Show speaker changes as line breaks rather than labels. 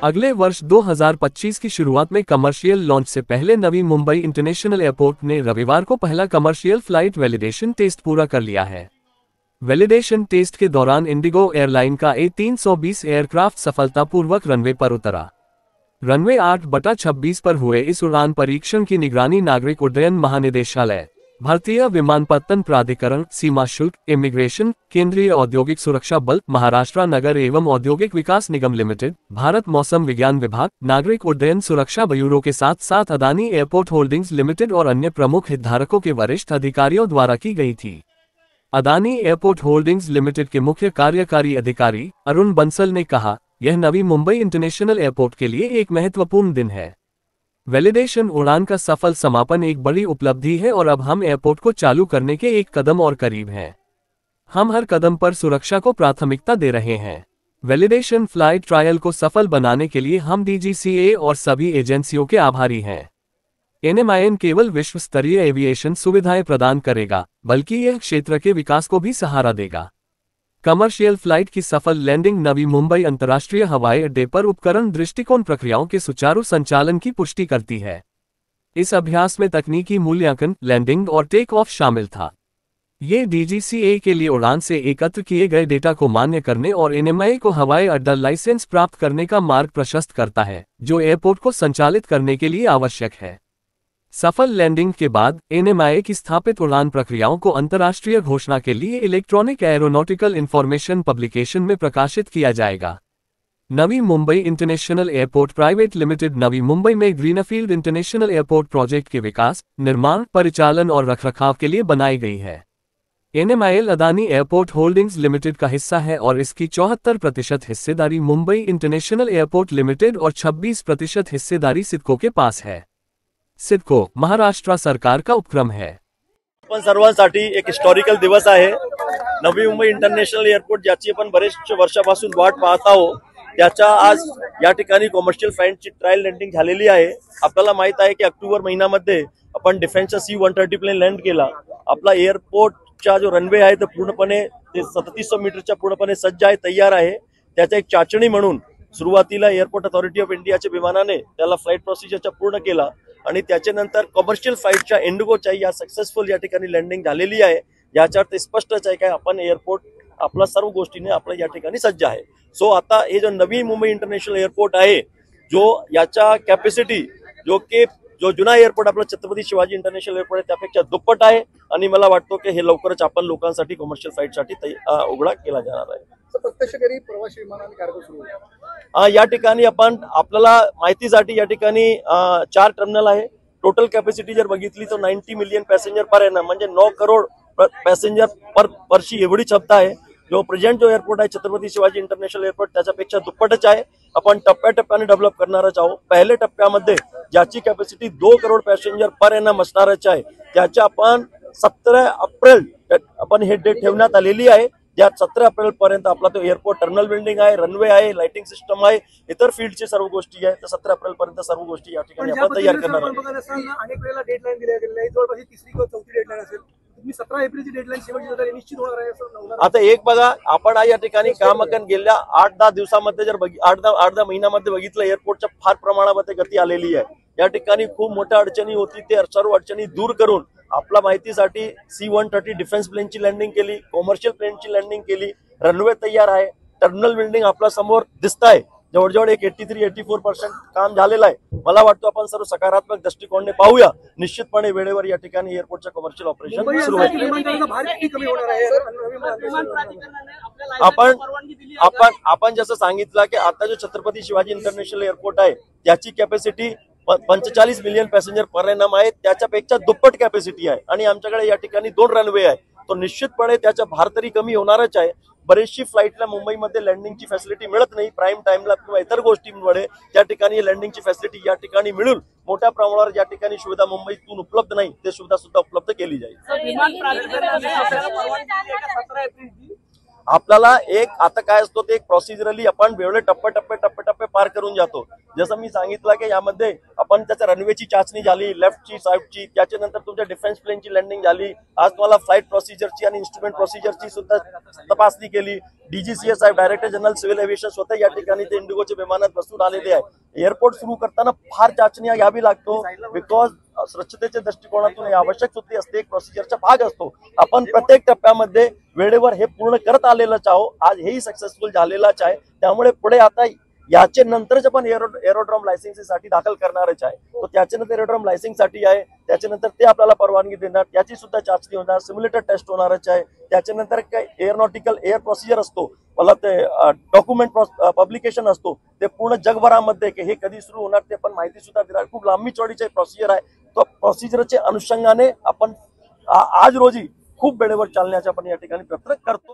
अगले वर्ष 2025 की शुरुआत में कमर्शियल लॉन्च से पहले नवी मुंबई इंटरनेशनल एयरपोर्ट ने रविवार को पहला कमर्शियल फ्लाइट वैलिडेशन टेस्ट पूरा कर लिया है। वैलिडेशन टेस्ट के दौरान इंडिगो एयरलाइन का A320 एयरक्राफ्ट सफलतापूर्वक रनवे पर उतरा। रनवे 8/26 पर हुए इस उड़ान परीक्षण की निगरानी नागरिक उड्डयन महानिदेशालय, भारतीय विमानपत्तन प्राधिकरण, सीमा शुल्क, इमिग्रेशन, केंद्रीय औद्योगिक सुरक्षा बल, महाराष्ट्र नगर एवं औद्योगिक विकास निगम लिमिटेड, भारत मौसम विज्ञान विभाग, नागरिक उड्डयन सुरक्षा ब्यूरो के साथ साथ अदानी एयरपोर्ट होल्डिंग्स लिमिटेड और अन्य प्रमुख हितधारकों के वरिष्ठ अधिकारियों द्वारा की गई थी। अदानी एयरपोर्ट होल्डिंग्स लिमिटेड के मुख्य कार्यकारी अधिकारी अरुण बंसल ने कहा, यह नवी मुंबई इंटरनेशनल एयरपोर्ट के लिए एक महत्वपूर्ण दिन है। वैलिडेशन उड़ान का सफल समापन एक बड़ी उपलब्धि है और अब हम एयरपोर्ट को चालू करने के एक कदम और करीब हैं। हम हर कदम पर सुरक्षा को प्राथमिकता दे रहे हैं। वैलिडेशन फ्लाइट ट्रायल को सफल बनाने के लिए हम DGCA और सभी एजेंसियों के आभारी हैं। NMIN केवल विश्व स्तरीय एविएशन सुविधाएं प्रदान करेगा, बल्कि यह क्षेत्र के विकास को भी सहारा देगा। कमर्शियल फ्लाइट की सफल लैंडिंग नवी मुंबई अंतर्राष्ट्रीय हवाई अड्डे पर उपकरण दृष्टिकोण प्रक्रियाओं के सुचारू संचालन की पुष्टि करती है। इस अभ्यास में तकनीकी मूल्यांकन, लैंडिंग और टेक ऑफ शामिल था। ये DGCA के लिए उड़ान से एकत्र किए गए डेटा को मान्य करने और NMIA को हवाई अड्डा लाइसेंस प्राप्त करने का मार्ग प्रशस्त करता है, जो एयरपोर्ट को संचालित करने के लिए आवश्यक है। सफल लैंडिंग के बाद NMIA की स्थापित उड़ान प्रक्रियाओं को अंतर्राष्ट्रीय घोषणा के लिए इलेक्ट्रॉनिक एरोनॉटिकल इंफॉर्मेशन पब्लिकेशन में प्रकाशित किया जाएगा। Navi Mumbai international airport private limited Navi Mumbai में ग्रीनफील्ड इंटरनेशनल एयरपोर्ट प्रोजेक्ट के विकास, निर्माण, परिचालन और रखरखाव के लिए बनाई गई है। NMIL Adani airport holdings limited का हिस्सा है और इसकी 74% हिस्सेदारी मुंबई इंटरनेशनल एयरपोर्ट लिमिटेड और 26% हिस्सेदारी सिडको के पास है। सिडको महाराष्ट्र सरकार का उपक्रम है।
आपण सर्वांसाठी एक हिस्टॉरिकल दिवस आहे। नवी मुंबई इंटरनॅशनल एअरपोर्ट ज्याची आपण बरेच वर्षापासून वाट पाहत आहोत, त्याच्या आज या ठिकाणी कमर्शियल फ्लाइटची ट्रायल लँडिंग झालेली आहे। आपल्याला माहित आहे की ऑक्टोबर महिन्यामध्ये आपण डिफेन्सचा C-130 प्लेन लँड केला। आपला एअरपोर्टचा जो रनवे आहे तो पूर्णपणे 3700 मीटरच्या पूर्णपणे सज्ज आहे, तयार आहे। त्याचा एक चाचणी म्हणून सुरुवातीला एअरपोर्ट अथॉरिटी ऑफ इंडियाच्या विमानाने त्याला फ्लाइट प्रोसिजरचा पूर्ण केला आणि त्याच्यानंतर कमर्शियल फ्लाइटच्या इंडिगोच्या या सक्सेसफुल या ठिकाणी लँडिंग झालेली आहे। याचा अर्थ स्पष्टच आहे की आपण एअरपोर्ट आपला सर्व गोष्टीने आपल्या या ठिकाणी सज्ज आहे। सो आता हे जो नवी मुंबई इंटरनॅशनल एअरपोर्ट आहे, जो याचा कॅपॅसिटी जो जुना एअरपोर्ट आपला छत्रपती शिवाजी इंटरनॅशनल एअरपोर्ट आहे त्यापेक्षा दुप्पट आहे आणि मला वाटतो की हे लवकरच आपण लोकांसाठी कमर्शियल फ्लाइटसाठी उघडा केला जाणार आहे।
प्रत्यक्षकारी प्रवासी विमानाने कार्य सुरू आहे।
या ठिकाणी आपल्याला माहितीसाठी या ठिकाणी 4 टर्मिनल आहे। टोटल कॅपॅसिटी जर बघितली तर 90 मिलियन पॅसेंजर पर एनम म्हणजे 9 करोड पॅसेंजर पर वर्षी एवढी क्षमता आहे। जो प्रेझेंट जो एअरपोर्ट आहे छत्रपती शिवाजी इंटरनॅशनल एअरपोर्ट त्याच्यापेक्षा दुप्पटच आहे। आपण टप्प्याटप्प्याने डेव्हलप करणारच आहोत। पहिल्या टप्प्यामध्ये ज्याची capacity 2 crore passenger per annum असणारच आहे, त्याच्या आपण 17 एप्रिल आपण हे डेट ठेवण्यात आलेली आहे। ज्यात 17 एप्रिल पर्यंत आपला तो एअरपोर्ट टर्मिनल बिल्डिंग आहे, रनवे आहे, लाइटिंग सिस्टम आहे, इतर फील्डची सर्व गोष्टी आहे। तर 17 एप्रिल पर्यंत सर्व गोष्टी या ठिकाणी आपण तयार करणार आहोत।
अनेक वेळेला डेडलाईन दिल्या गेलेली आहे, जवळपास तिसरी किंवा चौथी डेडलाईन असेल। तुम्ही 17 एप्रिलची डेडलाईन शेवटची निश्चित होणार आहे।
आता एक बघा, आपण या ठिकाणी काम गेल्या 8-10 दिवसामध्ये जर 8-10 महिन्यामध्ये बघितलं, एअरपोर्टच्या फार प्रमाणामध्ये गती आलेली आहे। या ठिकाणी खूप मोठ्या अडचणी होती, ते सर्व अडचणी दूर करून आपल्या माहितीसाठी C-130 डिफेन्स प्लेनची लँडिंग केली, कमर्शियल प्लेनची लँडिंग केली, रनवे तयार आहे, टर्मिनल बिल्डिंग आपल्या समोर दिसतंय। जवळजवळ एक 83-84% काम झालेलं आहे। मला वाटतं आपण सर्व सकारात्मक दृष्टिकोनाने पाहूया। निश्चितपणे वेळेवर या ठिकाणी एअरपोर्टचं कमर्शियल ऑपरेशन सुरू होईल। आपण जसं सांगितलं की आता जो छत्रपती शिवाजी इंटरनॅशनल एअरपोर्ट आहे त्याची capacity 45 million passenger per annum आहे, त्याच्यापेक्षा दुप्पट कॅपॅसिटी आहे आणि आमच्याकडे या ठिकाणी 2 रनवे आहे। तो निश्चितपणे त्याचा भार तरी कमी होणारच आहे। बरेचशी फ्लाइटला मुंबईमध्ये लँडिंगची फॅसिलिटी मिळत नाही, प्राइम टाइमला किंवा इतर गोष्टींमुळे त्या ठिकाणी लँडिंगची फॅसिलिटी या ठिकाणी मिळून मोठ्या प्रमाणावर या ठिकाणी सुविधा मुंबईतून उपलब्ध नाही, ते सुविधा सुद्धा उपलब्ध केली जाईल। आपल्याला एक आता काय असतो ते एक प्रोसिजरली आपण वेगळे टप्पे पार करून जातो. जसं मी सांगितलं की यामध्ये आपण त्याच्या रनवेची चाचणी झाली, लेफ्टची साईडची, त्याच्यानंतर तुमच्या डिफेन्स प्लेनची लँडिंग झाली. आज तुम्हाला फ्लाईट प्रोसिजरची आणि इन्स्ट्रुमेंट प्रोसिजरची सुद्धा तपासणी केली. DGCA साहेब डायरेक्टर जनरल सिव्हिल एव्हिएशन स्वतः या ठिकाणी ते इंडिगोच्या विमानात बसून आलेले आहे. एअरपोर्ट सुरू करताना फार चाचण्या घ्यावी लागतो बिकॉज स्वच्छतेच्या दृष्टिकोनातून हे आवश्यक सुद्धी असते, एक प्रोसिजरचा भाग असतो. आपण प्रत्येक टप्प्यामध्ये वेळेवर हे पूर्ण करत आलेलंच आहो. आज हेही सक्सेसफुल झालेलंच आहे. त्यामुळे पुढे आता याचे नंतरच आपण एरोड्रॉम लायसन्ससाठी दाखल करणारच आहे. तो त्याच्यानंतर एरोड्रॉम लायसन्ससाठी आहे, त्याच्यानंतर ते आपल्याला परवानगी देणार, त्याची सुद्धा चाचणी होणार, सिम्युलेटर टेस्ट होणारच आहे. त्याच्यानंतर काय एअरनॉटिकल एअर प्रोसिजर असतो, मला ते डॉक्युमेंट पब्लिकेशन असतो, ते पूर्ण जगभरामध्ये हे कधी सुरू होणार ते पण माहिती सुद्धा देणार. खूप लांबी चौडीचे प्रोसिजर आहे. तो प्रोसिजरच्या अनुषंगाने आपण आज रोजी खूप वेळेवर चालण्याचा आपण या ठिकाणी प्रयत्न करतो.